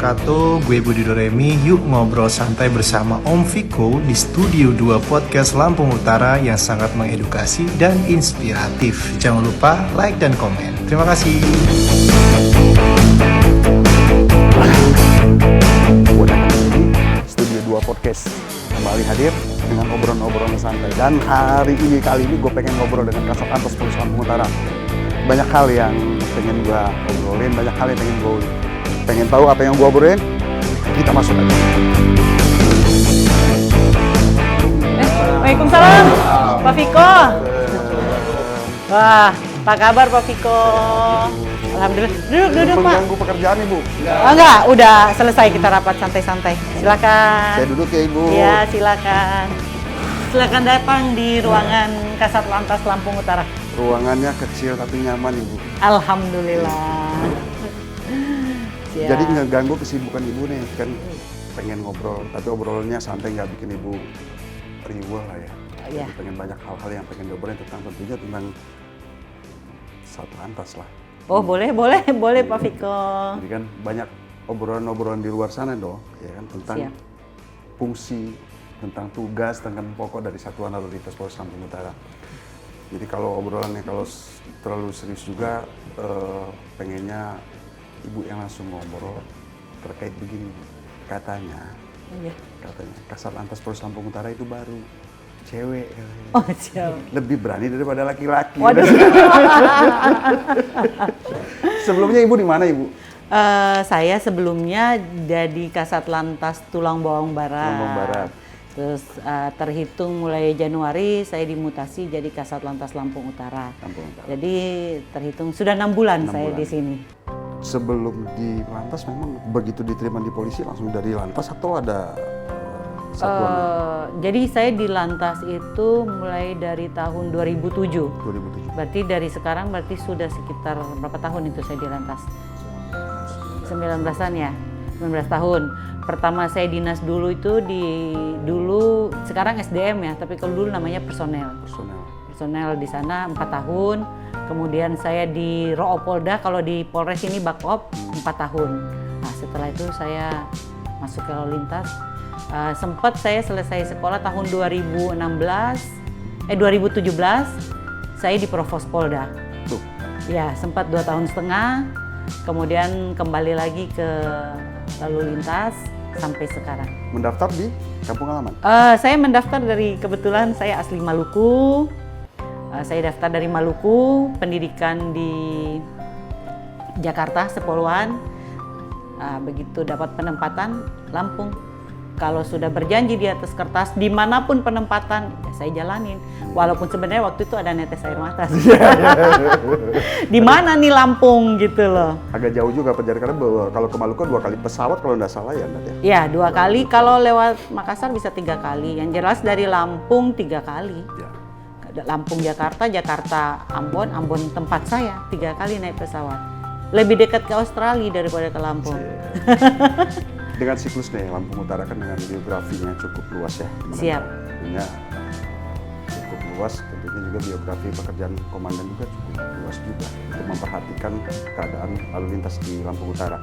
wabarakatuh. Gue Budi Doremi. Yuk ngobrol santai bersama Om Viko di Studio 2 Podcast Lampung Utara yang sangat mengedukasi dan inspiratif. Jangan lupa like dan komen. Terima kasih. Studio 2 Podcast kembali hadir dengan obrolan-obrolan santai. Dan kali ini gue pengen ngobrol dengan Kasat Lantas Polres Lampung Utara. Banyak hal yang pengen gue obrolin, banyak hal yang pengen gue ulik. Pengen tahu apa yang gue obrolin? Kita masuk aja. Waalaikumsalam, Pak Viko. Wah, apa kabar Pak Viko? Alhamdulillah. Duduk Pak. Mengganggu pekerjaan Ibu? Oh, enggak, udah selesai kita rapat santai-santai. Silakan. Saya duduk ya Ibu. Iya, silakan. Silakan datang di ruangan Kasat Lantas Lampung Utara. Ruangannya kecil tapi nyaman Ibu. Alhamdulillah. Ya. Jadi ngeganggu kesibukan Ibu nih, kan pengen ngobrol, tapi obrolannya santai, nggak bikin Ibu riweuh lah ya. Iya. Jadi pengen banyak hal-hal yang pengen diobrolin tentunya tentang Sat Lantas lah. Oh, boleh Pak Viko. Jadi kan banyak obrolan-obrolan di luar sana dong, ya kan tentang Siap. fungsi, tentang tugas, tentang pokok dari Satuan Lalu Lintas Polres Lampung Utara. Jadi kalau obrolannya terlalu serius juga, pengennya Ibu yang langsung ngobrol terkait begini. Katanya Kasat Lantas Polres Lampung Utara itu baru cewek. Oh, siap. Lebih berani daripada laki-laki. Waduh. Sebelumnya Ibu di mana Ibu? Saya sebelumnya jadi Kasat Lantas Tulang Bawang Barat. Tulang Bawang Barat. Terus terhitung mulai Januari saya dimutasi jadi Kasat Lantas Lampung Utara. Lampung Utara. Jadi terhitung sudah 6 bulan 6 saya bulan. di sini. Sebelum di Lantas memang begitu diterima di polisi langsung dari Lantas atau ada satuan? Jadi saya di Lantas itu mulai dari tahun 2007. 2007. Berarti dari sekarang berarti sudah sekitar berapa tahun itu saya di Lantas? 19-an ya, 19 tahun. Pertama saya dinas dulu itu sekarang SDM ya, tapi kalau dulu namanya personel. Personel di sana 4 tahun. Kemudian saya di Roopolda, kalau di Polres ini Bakop 4 tahun. Nah setelah itu saya masuk ke Lalu Lintas. Sempat saya selesai sekolah tahun 2017 saya di Provos Polda. Tuh. Ya sempat 2 tahun setengah, kemudian kembali lagi ke Lalu Lintas sampai sekarang. Mendaftar di kampung halaman? Saya mendaftar dari kebetulan saya asli Maluku. Saya daftar dari Maluku, pendidikan di Jakarta, Sepoluan. Begitu dapat penempatan, Lampung. Kalau sudah berjanji di atas kertas, dimanapun penempatan, ya saya jalanin. Walaupun sebenarnya waktu itu ada netes air mata. Di mana nih Lampung gitu loh. Agak jauh juga perjalanan karena kalau ke Maluku 2 kali pesawat kalau nggak salah ya. Ya 2 kali, kalau lewat Makassar bisa 3 kali. Yang jelas dari Lampung 3 kali. Ya. Lampung Jakarta, Jakarta Ambon, Ambon tempat saya 3 kali naik pesawat. Lebih dekat ke Australia daripada ke Lampung. Dengan siklusnya ya, Lampung Utara kan dengan biografinya cukup luas ya. Siap. Tentunya cukup luas, tentunya juga biografi pekerjaan komandan juga cukup luas juga untuk memperhatikan keadaan lalu lintas di Lampung Utara.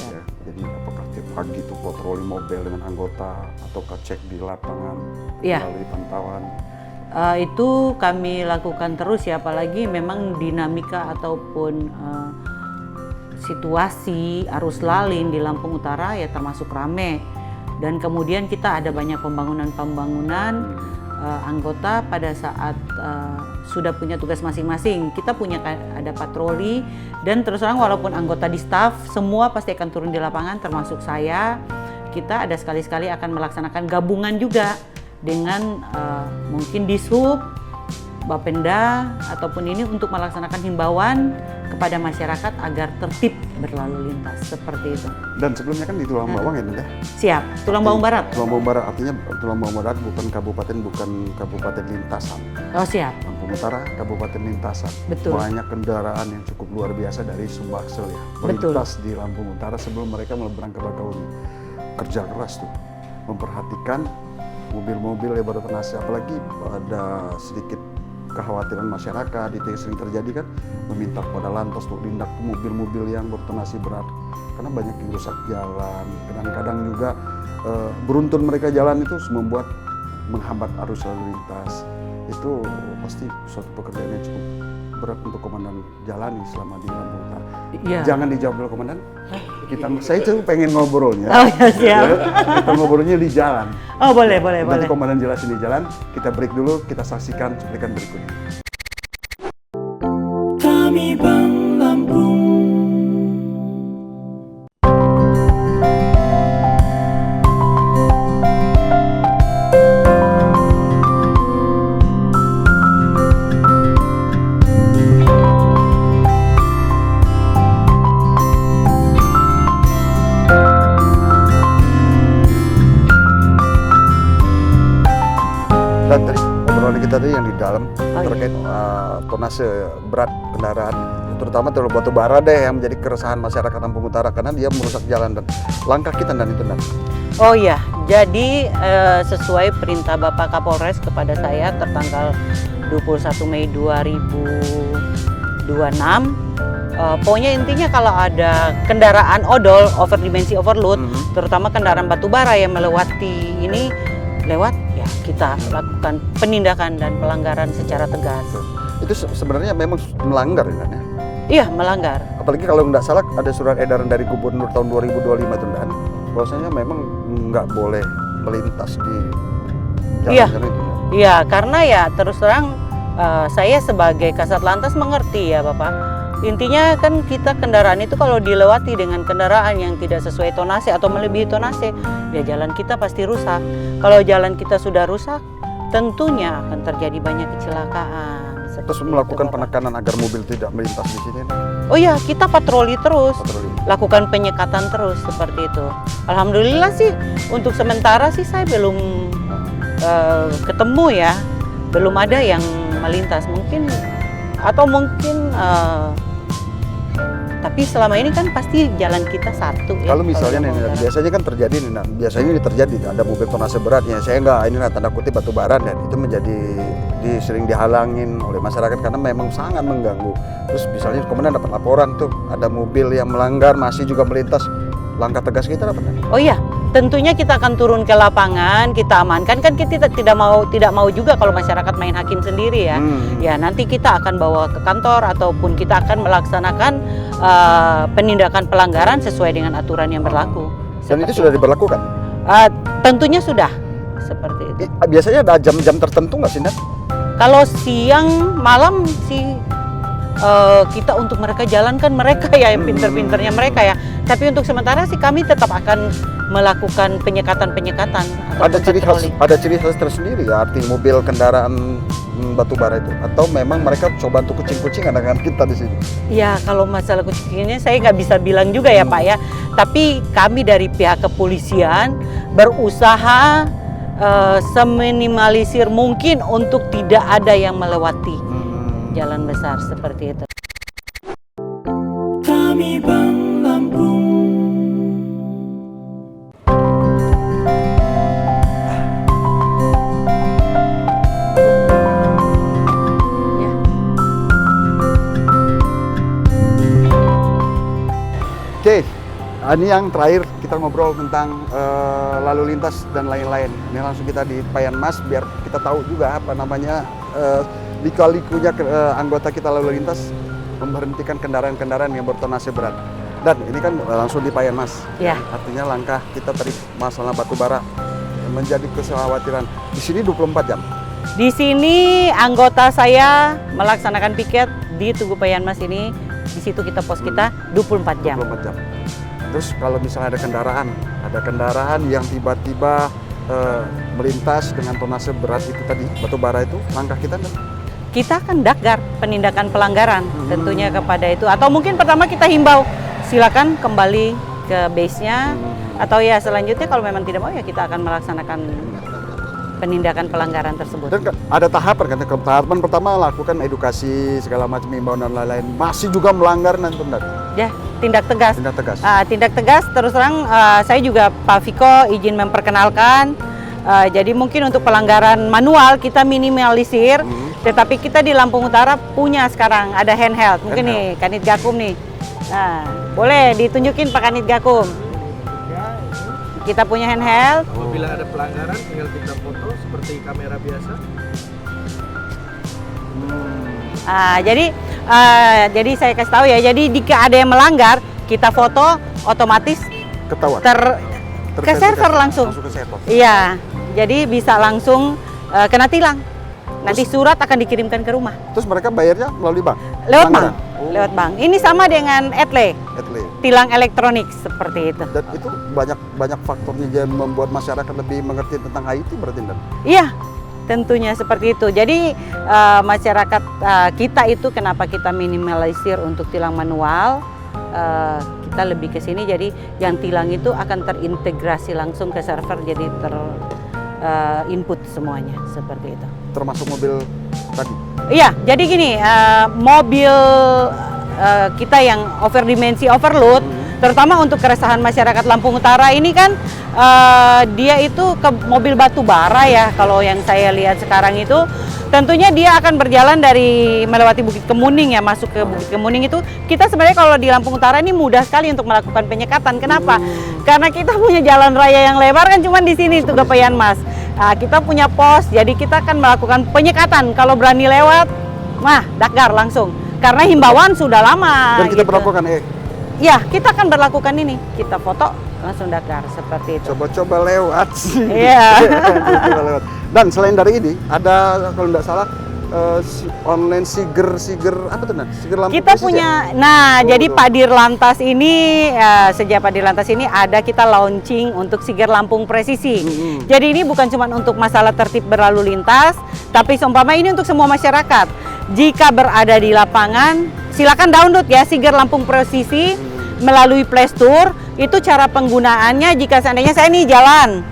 Ya, jadi apakah tiap pagi itu patroli mobil dengan anggota ataukah cek di lapangan melalui pantauan? Itu kami lakukan terus ya, apalagi memang dinamika ataupun situasi arus lalin di Lampung Utara ya termasuk rame. Dan kemudian kita ada banyak pembangunan anggota pada saat sudah punya tugas masing-masing. Kita punya ada patroli dan terus terang walaupun anggota di staf semua pasti akan turun di lapangan termasuk saya. Kita ada sekali-sekali akan melaksanakan gabungan juga dengan mungkin Dishub, Bapenda ataupun ini untuk melaksanakan himbauan kepada masyarakat agar tertib berlalu lintas seperti itu. Dan sebelumnya kan di Tulang Bawang ya, Bunda? Siap, Tulang Bawang Barat. Tulang Bawang Barat artinya Tulang Bawang Barat bukan kabupaten lintasan. Oh siap. Lampung Utara kabupaten lintasan. Betul. Banyak kendaraan yang cukup luar biasa dari Sumbaksel ya. Betul. Melintas di Lampung Utara sebelum mereka melebarkan ke Bakauni. Kerja keras tuh, memperhatikan mobil-mobil yang bertonase, apalagi ada sedikit kekhawatiran masyarakat itu yang sering terjadi kan, meminta kepada Lantas untuk tindak mobil-mobil yang bertonase berat karena banyak yang rusak jalan. Kadang-kadang juga beruntun mereka jalan itu membuat menghambat arus lalu lintas. Itu pasti suatu pekerjaan yang cukup berat untuk komandan jalani selama di Lampung Utara. Iya. Jangan dijawab dulu komandan. Saya itu pengen ngobrolnya. Oh ya, siap. Kita ngobrolnya di jalan. Oh boleh. Nanti komandan jelasin di jalan. Kita break dulu. Kita saksikan cuplikan berikutnya. Kami Bang Lampung. Dan tadi obrolan kita tadi yang di dalam terkait tonase berat kendaraan, terutama terlalu batu bara deh yang menjadi keresahan masyarakat Lampung Utara karena dia merusak jalan dan langkah kita dan itu. Oh iya, jadi sesuai perintah Bapak Kapolres kepada saya tertanggal 21 Mei 2026, pokoknya intinya kalau ada kendaraan odol, overdimensi overload, terutama kendaraan batubara yang melewati ini lewat, ya kita lakukan penindakan dan pelanggaran secara tegas. Itu sebenarnya memang melanggar ya? Iya, melanggar. Apalagi kalau nggak salah ada surat edaran dari Gubernur tahun 2025 itu kan, bahwasanya memang nggak boleh melintas di jalan-jalan itu. Iya, karena ya terus terang saya sebagai Kasat Lantas mengerti ya Bapak. Intinya kan kita kendaraan itu kalau dilewati dengan kendaraan yang tidak sesuai tonase atau melebihi tonase, ya jalan kita pasti rusak. Kalau jalan kita sudah rusak, tentunya akan terjadi banyak kecelakaan. Terus melakukan penekanan agar mobil tidak melintas di sini. Oh iya, kita patroli terus. Patroli. Lakukan penyekatan terus seperti itu. Alhamdulillah sih untuk sementara sih saya belum ketemu ya, belum ada yang melintas mungkin tapi selama ini kan pasti jalan kita satu ya. Kalau misalnya nih, biasanya kan terjadi nih, biasanya terjadi ada mobil tonase berat ya. Saya nggak ini tanda kutip batu bara dan itu menjadi sering dihalangin oleh masyarakat karena memang sangat mengganggu. Terus misalnya komandan dapat laporan tuh ada mobil yang melanggar masih juga melintas, langkah tegas kita dapat. Oh iya, tentunya kita akan turun ke lapangan, kita amankan kan kita tidak mau juga kalau masyarakat main hakim sendiri ya. Ya nanti kita akan bawa ke kantor ataupun kita akan melaksanakan penindakan pelanggaran sesuai dengan aturan yang berlaku. Dan itu sudah diberlakukan? Tentunya sudah seperti itu. Biasanya ada jam-jam tertentu nggak sih, Nat? Kalau siang malam sih kita untuk mereka jalankan mereka ya yang pinter-pinternya mereka ya. Tapi untuk sementara sih kami tetap akan melakukan penyekatan. Ada ciri khas tersendiri ya arti mobil kendaraan batu bara itu atau memang mereka coba untuk kucing-kucingan dengan kita di sini? Ya kalau masalah kucingnya saya nggak bisa bilang juga ya Pak ya. Tapi kami dari pihak kepolisian berusaha seminimalisir mungkin untuk tidak ada yang melewati jalan besar seperti itu. Kami Bang Lampung. Oke, ini yang terakhir kita ngobrol tentang lalu lintas dan lain-lain. Ini langsung kita di Payan Mas biar kita tahu juga apa namanya lika-likunya anggota kita lalu lintas memberhentikan kendaraan-kendaraan yang bertonase berat. Dan ini kan langsung di Payan Mas. Ya. Artinya langkah kita tadi masalah batu bara menjadi kekhawatiran. Di sini 24 jam. Di sini anggota saya melaksanakan piket di Tugu Payan Mas ini. Di situ kita pos kita 24 jam. 24 jam. Terus kalau misalnya ada kendaraan yang tiba-tiba melintas dengan tonase berat itu tadi, batu bara itu, langkah kita Kita akan dakgar penindakan pelanggaran tentunya kepada itu. Atau mungkin pertama kita himbau, silakan kembali ke base-nya. Atau ya selanjutnya kalau memang tidak mau ya kita akan melaksanakan penindakan pelanggaran tersebut. Dan ada tahapan kan, tahapan pertama lakukan edukasi segala macam imbauan dan lain-lain. Masih juga melanggar nanti benar. Ya, tindak tegas. Tindak tegas. Tindak tegas terus terang saya juga Pak Viko izin memperkenalkan. Jadi mungkin untuk pelanggaran manual kita minimalisir, tetapi kita di Lampung Utara punya sekarang ada handheld. Mungkin nih Kanit Gakum nih. Nah, Boleh ditunjukin Pak Kanit Gakum. Kita punya handheld. Apabila ada pelanggaran tinggal kita foto seperti kamera biasa. Jadi saya kasih tahu ya. Jadi jika ada yang melanggar, kita foto otomatis Ketahuan. ke server langsung. Langsung ke server. Iya. Jadi bisa langsung kena tilang. Nanti surat akan dikirimkan ke rumah. Terus mereka bayarnya melalui bank? Lewat bank. Langgaran? Oh, Lewat bank. Ini sama dengan etle, Etle. tilang elektronik seperti itu. Dan itu banyak faktornya yang membuat masyarakat lebih mengerti tentang IT berarti, Dan? Iya, tentunya seperti itu. Jadi masyarakat kita itu kenapa kita minimalisir untuk tilang manual? Kita lebih ke sini. Jadi yang tilang itu akan terintegrasi langsung ke server. Jadi input semuanya seperti itu. Termasuk mobil tadi? Iya, jadi gini, mobil kita yang overdimensi overload, terutama untuk keresahan masyarakat Lampung Utara ini kan dia itu ke mobil batu bara ya, kalau yang saya lihat sekarang itu. Tentunya dia akan berjalan dari melewati Bukit Kemuning ya, masuk ke Bukit Kemuning itu. Kita sebenarnya kalau di Lampung Utara ini mudah sekali untuk melakukan penyekatan. Kenapa? Karena kita punya jalan raya yang lebar kan cuma di sini tuh Gapayan Mas. Nah, kita punya pos, jadi kita akan melakukan penyekatan. Kalau berani lewat, dakar langsung. Karena himbauan sudah lama. Dan kita gitu. berlakukan Ya, kita akan berlakukan ini. Kita foto langsung dakar seperti itu. coba-coba lewat sih. Iya. Coba lewat. Dan selain dari ini ada kalau tidak salah online siger apa tuh, Nan? Siger lampu Kita presisi punya, ya? jadi betul. Pak Dirlantas ini sejak Pak Dirlantas ini ada kita launching untuk siger Lampung Presisi. Jadi ini bukan cuma untuk masalah tertib berlalu lintas, tapi seumpama ini untuk semua masyarakat. Jika berada di lapangan, silakan download ya siger Lampung Presisi melalui Play Store. Itu cara penggunaannya. Jika seandainya saya nih jalan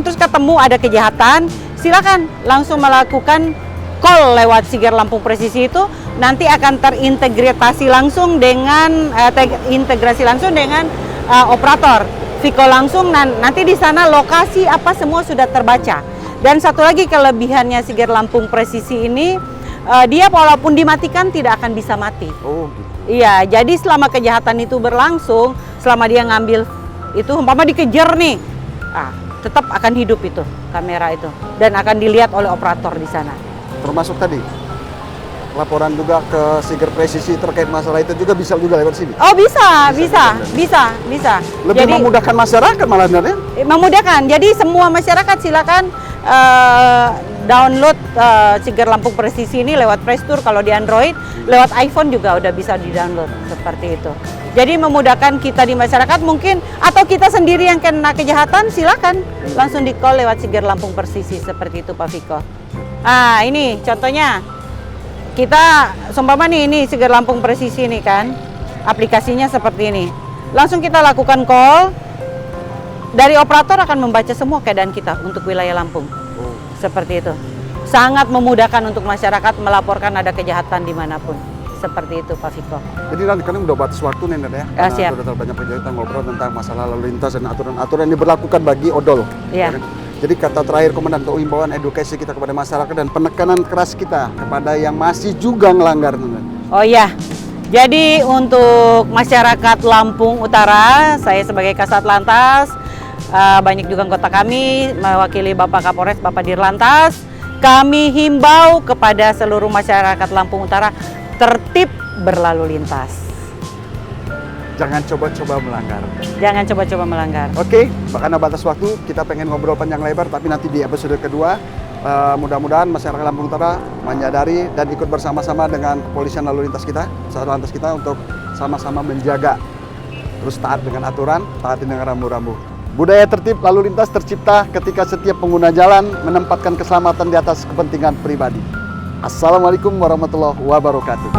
terus ketemu ada kejahatan, silakan langsung melakukan call lewat siger Lampung Presisi itu, nanti akan terintegrasi langsung dengan operator Viko langsung. Nanti di sana lokasi apa semua sudah terbaca. Dan satu lagi kelebihannya siger Lampung Presisi ini, dia walaupun dimatikan tidak akan bisa mati. Oh, gitu. Iya, jadi selama kejahatan itu berlangsung, selama dia ngambil itu umpama dikejar nih, tetap akan hidup itu kamera itu dan akan dilihat oleh operator di sana. Termasuk tadi laporan juga ke Siger Presisi terkait masalah itu juga bisa lewat sini. Oh bisa. Lebih Jadi, memudahkan masyarakat malah sebenarnya. memudahkan. Jadi semua masyarakat silakan download Siger Lampung Presisi ini lewat Play Store. Kalau di Android, lewat iPhone juga udah bisa di-download seperti itu. Jadi memudahkan kita di masyarakat mungkin, atau kita sendiri yang kena kejahatan, silakan langsung di-call lewat Siger Lampung Presisi seperti itu Pak Viko. Ini contohnya. Kita seumpama nih, ini Siger Lampung Presisi nih kan, aplikasinya seperti ini. Langsung kita lakukan call, dari operator akan membaca semua keadaan kita untuk wilayah Lampung. Seperti itu. Sangat memudahkan untuk masyarakat melaporkan ada kejahatan dimanapun. Seperti itu Pak Viko. Jadi nanti kan udah batas waktu nih, Nan, ya. Karena siap. sudah banyak kita ngobrol tentang masalah lalu lintas dan aturan-aturan yang diberlakukan bagi odol. Iya. Ya kan? Jadi kata terakhir Komandan untuk himbauan edukasi kita kepada masyarakat dan penekanan keras kita kepada yang masih juga ngelanggar, Nan. Oh iya. Jadi untuk masyarakat Lampung Utara, saya sebagai Kasat Lantas, banyak juga anggota kami mewakili Bapak Kapolres, Bapak Dirlantas, kami himbau kepada seluruh masyarakat Lampung Utara tertib berlalu lintas. Jangan coba-coba melanggar. Jangan coba-coba melanggar. Oke, karena batas waktu kita pengen ngobrol panjang lebar, tapi nanti di episode kedua mudah-mudahan masyarakat Lampung Utara menyadari dan ikut bersama-sama dengan kepolisian lalu lintas kita, Satlantas kita untuk sama-sama menjaga, terus taat dengan aturan, taati dengan rambu-rambu. Budaya tertib lalu lintas tercipta ketika setiap pengguna jalan menempatkan keselamatan di atas kepentingan pribadi. Assalamualaikum warahmatullahi wabarakatuh.